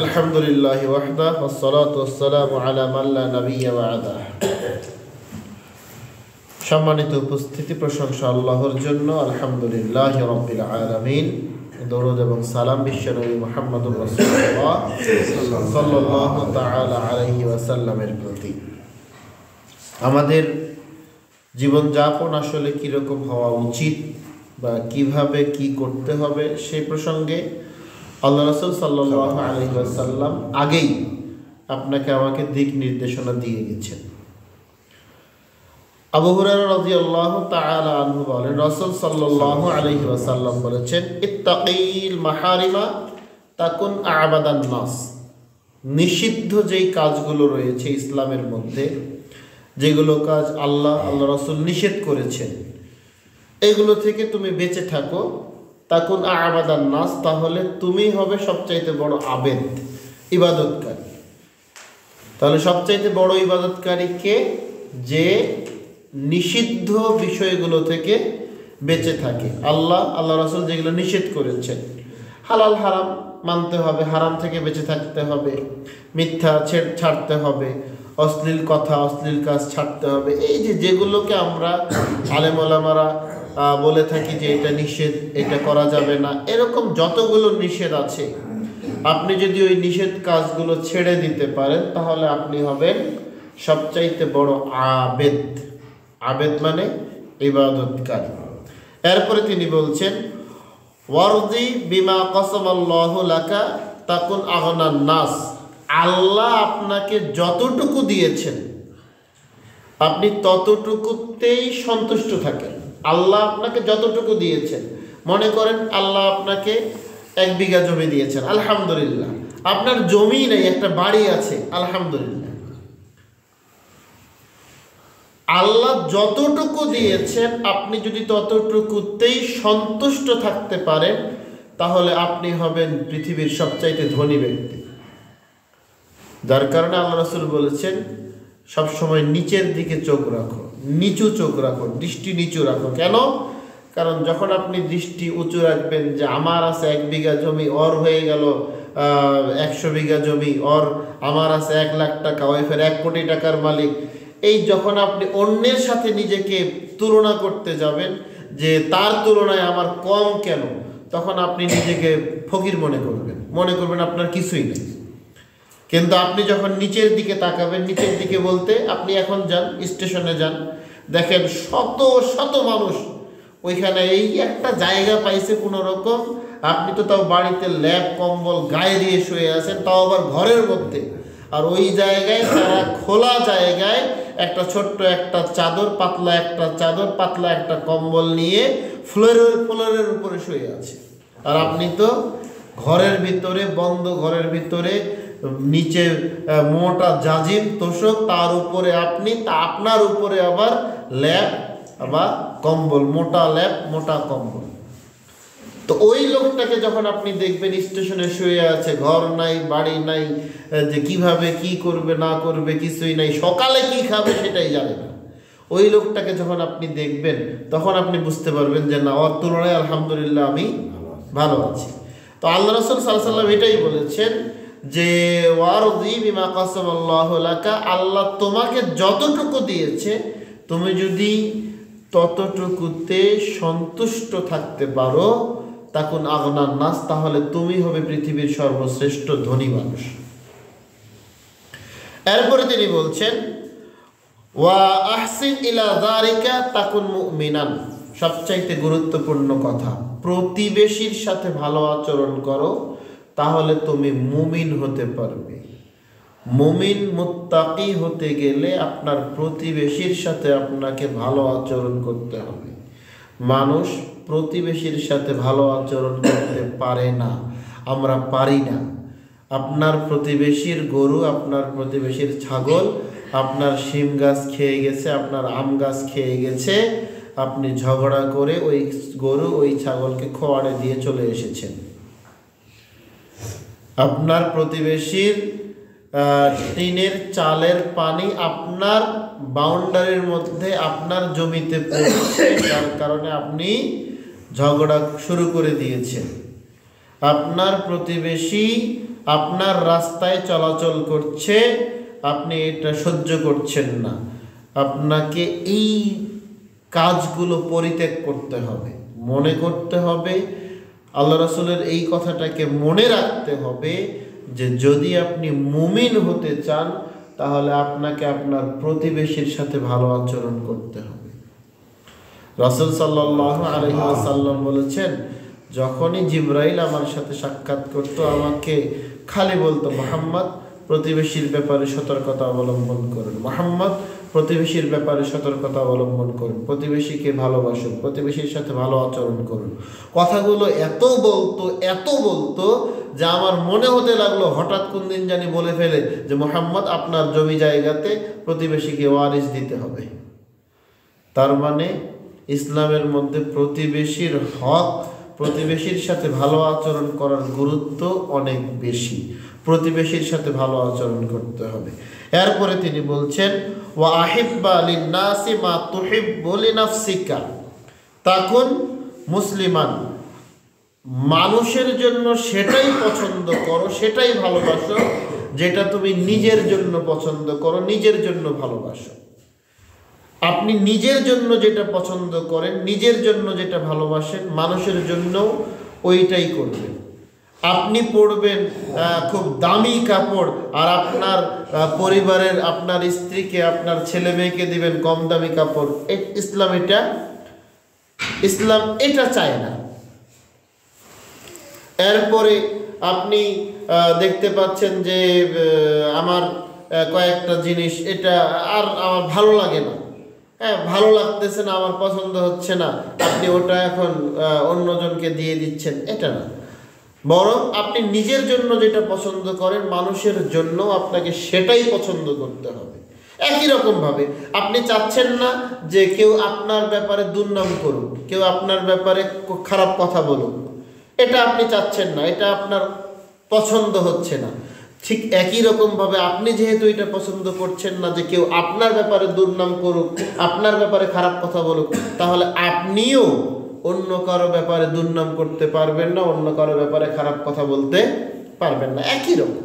আলহামদুলিল্লাহি ওয়াহদা ওয়াসসালাতু ওয়াসসালামু আলা মান লা নাবিয়্যা বা'দা। সম্মানিত উপস্থিতি, প্রশংসা আল্লাহর জন্য। আলহামদুলিল্লাহি রাব্বিল আলামিন। দরুদ এবং সালাম বিশ্বনবী মুহাম্মদুর রাসূলুল্লাহ সাল্লাল্লাহু তাআলা আলাইহি ওয়াসাল্লামের প্রতি। আমাদের জীবনযাপন আসলে কীরকম হওয়া উচিত বা কিভাবে কি করতে হবে সেই প্রসঙ্গে আল্লাহ রাসূল সাল্লাল্লাহু আলাইহি ওয়াসাল্লাম আগেই আপনাকে আমাকে দিক নির্দেশনা দিয়ে গেছেন। আবু হুরায়রা রাদিয়াল্লাহু তাআলা আনহু বলেন, রাসূল সাল্লাল্লাহু আলাইহি ওয়াসাল্লাম বলেছেন, ইত্তাকিল মাহারিমা তাকুন আ'বাদান নাস। নিষিদ্ধ যেই কাজগুলো রয়েছে ইসলামের মধ্যে, যেগুলো কাজ আল্লাহ রাসূল নিষেধ করেছেন, এগুলো থেকে তুমি বেঁচে থাকো। তাকুন আ'বাদান নাস, তাহলে তুমি হবে সবচাইতে বড় আবেদ, ইবাদতকারী। তাহলে সবচাইতে বড় ইবাদতকারী কে? যে নিষিদ্ধ বিষয়গুলো থেকে বেঁচে থাকে। আল্লাহ রাসূল যেগুলো নিষেধ করেছেন, হালাল হারাম মানতে হবে, হারাম থেকে বেঁচে থাকতে হবে, মিথ্যা ছাড়তে হবে, অশ্লীল কথা অশ্লীল কাজ ছাড়তে হবে। এই যেগুলোকে আমরা আলেম ওলামারা বলে থাকি যে এটা নিষেধ, এটা করা যাবে না, এরকম যতগুলো নিষেধ আছে, আপনি যদি ওই নিষেধ কাজগুলো ছেড়ে দিতে পারেন তাহলে আপনি হবেন সবচাইতে বড় আবেদ। আবেদ মানে ইবাদতকারী। এরপরে তিনি বলছেন, ওয়ারদি বিমা কাসামাল্লাহু লাকা তাকুন আগনান নাস। আল্লাহ আপনাকে যতটুকু দিয়েছেন আপনি ততটুকুতেই সন্তুষ্ট থাকেন। আল্লাহ আপনাকে যতটুকু দিয়েছেন, মনে করেন আল্লাহ আপনাকে 1 বিঘা জমি দিয়েছেন, আলহামদুলিল্লাহ। আপনার জমি নেই, একটা বাড়ি আছে, আলহামদুলিল্লাহ। আল্লাহ যতটুকু দিয়েছেন আপনি যদি ততটুকুতেই সন্তুষ্ট থাকতে পারেন তাহলে আপনি হবেন পৃথিবীর সবচাইতে ধনী ব্যক্তি। যার কারণে আল্লাহ রাসূল বলেছেন, সবসময় নিচের দিকে চোখ রাখো, নিচু চোখ রাখো, দৃষ্টি নিচু রাখো। কেন? কারণ যখন আপনি দৃষ্টি উঁচু রাখবেন যে আমার আছে 1 বিঘা জমি, ওর হয়ে গেল 100 বিঘা জমি, ওর আমার আছে 1 লাখ টাকা, ওই ফের 1 কোটি টাকার মালিক, এই যখন আপনি অন্যের সাথে নিজেকে তুলনা করতে যাবেন যে তার তুলনায় আমার কম কেন, তখন আপনি নিজেকে ফকির মনে করবেন আপনার কিছুই নেই। কিন্তু আপনি যখন নিচের দিকে তাকাবেন, নিচের দিকে বলতে আপনি এখন যান স্টেশনে যান, দেখেন শত শত মানুষ ওইখানে এই একটা জায়গা পাইছে কোনো রকম। আপনি তো তাও বাড়িতে ল্যাপ কম্বল গায়ে দিয়ে শুয়ে আছেন, তাও আবার ঘরের মধ্যে। আর ওই জায়গায় তারা খোলা জায়গায় একটা ছোট্ট একটা চাদর, পাতলা একটা কম্বল নিয়ে ফ্লোরের উপরে শুয়ে আছে। আর আপনি তো ঘরের ভিতরে, বন্ধ ঘরের ভিতরে, নিচে মোটা জাজিম তোষক, তার উপরে আপনি, তা আপনার উপরে আবার ল্যাপ বা কম্বল, মোটা ল্যাপ মোটা কম্বল। তো ওই লোকটাকে যখন আপনি দেখবেন স্টেশনে শুয়ে আছে, ঘর নাই বাড়ি নাই, যে কিভাবে কি করবে না করবে কিছুই নাই, সকালে কি খাবে সেটাই জানে না, ওই লোকটাকে যখন আপনি দেখবেন তখন আপনি বুঝতে পারবেন যে না, ওর তুলনায় আলহামদুলিল্লাহ আমি ভালো আছি। তো আল্লাহ রাসূল সাল্লাল্লাহু আলাইহি ওয়াসাল্লাম এটাই বলেছেন যে ওয়ারদি বিমা কাসামাল্লাহু লাকা, আল্লাহ তোমাকে যতটুকু দিয়েছে তুমি যদি ততটুকুতে সন্তুষ্ট থাকতে পারো, তাকুন আগনান নাস, তাহলে তুমি হবে পৃথিবীর সর্বশ্রেষ্ঠ ধনী মানুষ। এরপরে তিনি বলছেন, ওয়া আহসিন ইলা যালিকা তাকুন মুমিনান। সবচাইতে গুরুত্বপূর্ণ কথা, প্রতিবেশীর সাথে ভালো আচরণ করো, তাহলে তুমি মুমিন হতে পারবে। মুমিন মুত্তাকি হতে গেলে আপনার প্রতিবেশীর সাথে আপনাকে ভালো আচরণ করতে হবে। মানুষ প্রতিবেশীর সাথে ভালো আচরণ করতে পারে না, আমরা পারি না। আপনার প্রতিবেশীর গরু, আপনার প্রতিবেশীর ছাগল আপনার শিম গাছ খেয়ে গেছে, আপনার আম গাছ খেয়ে গেছে, আপনি ঝগড়া করে ওই গরু ওই ছাগলকে খোয়াড়ে দিয়ে চলে এসেছেন। আপনার প্রতিবেশীর টিনের চালের পানি আপনার বাউন্ডারির মধ্যে আপনার জমিতে পড়ছে, যার কারণে আপনি ঝগড়া শুরু করে দিয়েছেন। আপনার প্রতিবেশী আপনার রাস্তায় চলাচল করছে, আপনি এটা সহ্য করছেন না, আপনাকে এই কাজগুলো পরিত্যাগ করতে হবে। মনে করতে হবে, আল্লাহ রাসূলের এই কথাটাকে মনে রাখতে হবে যে যদি আপনি মুমিন হতে চান তাহলে আপনাকে আপনার প্রতিবেশীর সাথে ভালো আচরণ করতে হবে। রাসূল সাল্লাল্লাহু আলাইহি ওয়াসাল্লাম বলেছেন, যখনই জিবরাইল আমার সাথে সাক্ষাৎ করতো আমাকে খালি বলতো, মুহাম্মদ প্রতিবেশীর ব্যাপারে সতর্কতা অবলম্বন করুন, মুহাম্মদ প্রতিবেশীর ব্যাপারে সতর্কতা অবলম্বন করুন, প্রতিবেশীকে ভালোবাসুন, প্রতিবেশীর সাথে ভালো আচরণ করুন। কথাগুলো এত বলতো যে আমার মনে হতে লাগলো হঠাৎ কোন দিন জানি বলে ফেলে যে মুহাম্মদ আপনার জমি জায়গাতে প্রতিবেশীকে ওয়ারিশ দিতে হবে। তার মানে ইসলামের মধ্যে প্রতিবেশীর হক, প্রতিবেশীর সাথে ভালো আচরণ করার গুরুত্ব অনেক বেশি। প্রতিবেশীর সাথে ভালো আচরণ করতে হবে। এরপরে তিনি বলছেন, ওয়া আহিব্বা লিন্নাসি মা তুহিব্বু লিনাফসিকা তাকুন মুসলিমান, মানুষের জন্য সেটাই পছন্দ করো, সেটাই ভালোবাসো যেটা তুমি নিজের জন্য পছন্দ করো, নিজের জন্য ভালোবাসো। আপনি নিজের জন্য যেটা পছন্দ করেন, নিজের জন্য যেটা ভালোবাসেন, মানুষের জন্য ওইটাই করবেন। আপনি পরবেন খুব দামি কাপড়, আর আপনার পরিবারের, আপনার স্ত্রীকে, আপনার ছেলে মেয়েকে দিবেন কম দামি কাপড়। ইসলাম এটা চায় না। এরপরে আপনি দেখতে পাচ্ছেন যে আমার কয়েকটা জিনিস এটা আর আমার ভালো লাগে না, ভালো লাগতেছে না, আমার পছন্দ হচ্ছে না, আপনি ওটা এখন অন্যজনকে দিয়ে দিচ্ছেন, এটা না। বরং আপনি নিজের জন্য যেটা পছন্দ করেন, মানুষের জন্য আপনাকে সেটাই পছন্দ করতে হবে। একই রকমভাবে আপনি চাচ্ছেন না যে কেউ আপনার ব্যাপারে দুর্নাম করুক, কেউ আপনার ব্যাপারে খারাপ কথা বলুক, এটা আপনি চাচ্ছেন না, এটা আপনার পছন্দ হচ্ছে না। ঠিক একই রকমভাবে আপনি যেহেতু এটা পছন্দ করছেন না যে কেউ আপনার ব্যাপারে দুর্নাম করুক, আপনার ব্যাপারে খারাপ কথা বলুক, তাহলে আপনিও অন্য কারো ব্যাপারে দুর্নাম করতে পারবেন না, অন্য কারো ব্যাপারে খারাপ কথা বলতে পারবেন না। একই রকম।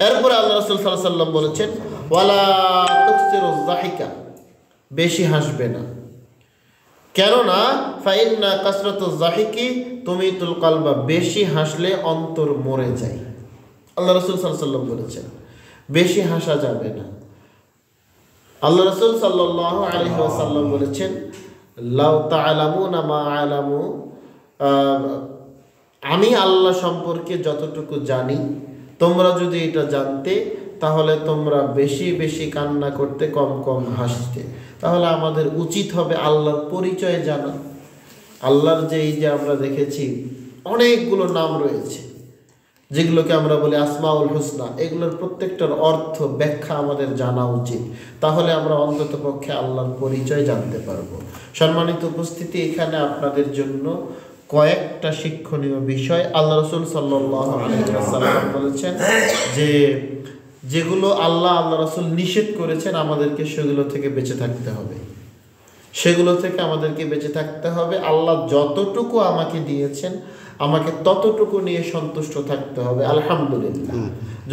এরপরে আল্লাহ রাসূল সাল্লাল্লাহু আলাইহি ওয়াসাল্লাম বলেছেন, ওয়ালা তুকসিরুজ যাহিকা, বেশি হাসবে না। কেননা ফাইন্না কাসরাতুজ যাহিকি তুমিতুল কলবা, বেশি হাসলে অন্তর মরে যায়। আল্লাহ রাসূল সাল্লাল্লাহু আলাইহি ওয়াসাল্লাম বলেছেন বেশি হাসা যাবে না। আল্লাহ রাসূল সাল্লাল্লাহু আলাইহি ওয়াসাল্লাম বলেছেন, লাউ তা'লামুনা মা আ'লামু, আমি আল্লাহ সম্পর্কে যতটুকু জানি তোমরা যদি এটা জানতে তাহলে তোমরা বেশি বেশি কান্না করতে, কম কম হাসতে। তাহলে আমাদের উচিত হবে আল্লাহর পরিচয় জানা। আল্লাহর যে এই যে আমরা দেখেছি অনেকগুলো নাম রয়েছে যেগুলোকে আমরা বলি আসমাউল হুসনা, এগুলোর প্রত্যেকটার অর্থ ব্যাখ্যা আমাদের জানা উচিত। তাহলে আমরা অন্তত পক্ষে আল্লাহর পরিচয় জানতে পারবো। সম্মানিত উপস্থিতি, এখানে আপনাদের জন্য কয়েকটা শিক্ষণীয় বিষয় আল্লাহ রাসূল সাল্লাল্লাহু আলাইহি ওয়াসাল্লাম বলেছেন যে যেগুলো আল্লাহ রাসূল নিষেধ করেছেন আমাদেরকে সেগুলো থেকে বেঁচে থাকতে হবে, সেগুলো থেকে আমাদেরকে বেঁচে থাকতে হবে। আল্লাহ যতটুকু আমাকে দিয়েছেন আমাকে ততটুকু নিয়ে সন্তুষ্ট থাকতে হবে। আলহামদুলিল্লাহ,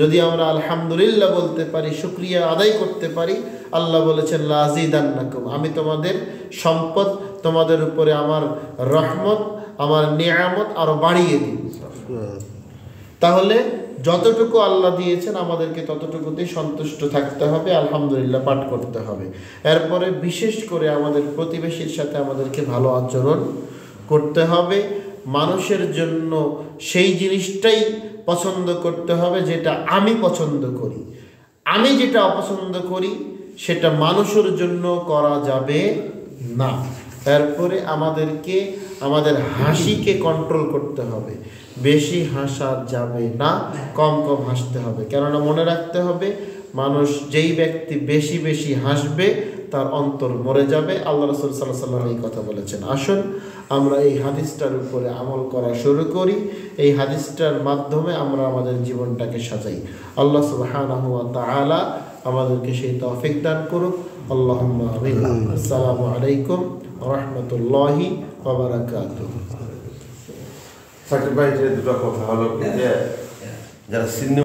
যদি আমরা আলহামদুলিল্লাহ বলতে পারি, শুকরিয়া আদায় করতে পারি, আল্লাহ বলেছেন লা আযীদান্নাকুম, আমি তোমাদের সম্পদ, তোমাদের উপরে আমার রহমত, আমার নিয়ামত আরো বাড়িয়ে দিই। তাহলে যতটুকু আল্লাহ দিয়েছেন আমাদেরকে ততটুকুতেই সন্তুষ্ট থাকতে হবে, আলহামদুলিল্লাহ পাঠ করতে হবে। এরপরে বিশেষ করে আমাদের প্রতিবেশীর সাথে আমাদেরকে ভালো আচরণ করতে হবে। মানুষের জন্য সেই জিনিসটাই পছন্দ করতে হবে যেটা আমি পছন্দ করি। আমি যেটা অপছন্দ করি সেটা মানুষের জন্য করা যাবে না। তারপরে আমাদেরকে আমাদের হাসিকে কন্ট্রোল করতে হবে, বেশি হাসা যাবে না, কম কম হাসতে হবে। কেননা মনে রাখতে হবে মানুষ, যেই ব্যক্তি বেশি বেশি হাসবে তার অন্তর মরে যাবে। আল্লাহ রাসূল সাল্লাল্লাহু আলাইহি ওয়াসাল্লাম এই কথা বলেছেন। আসুন আমরা এই হাদিসটার উপরে আমল করা শুরু করি, এই হাদিসটার মাধ্যমে আমরা আমাদের জীবনটাকে সাজাই। আল্লাহ সুবহানাহু ওয়া তাআলা আমাদেরকে সেই তৌফিক দান করুক। আল্লাহুম্মা আমিন। আসসালামু আলাইকুম ওয়া রাহমাতুল্লাহি ওয়া বারাকাতুহু। সাকিব ভাই, দুটো কথা হলো কি যে যারা সিনেমা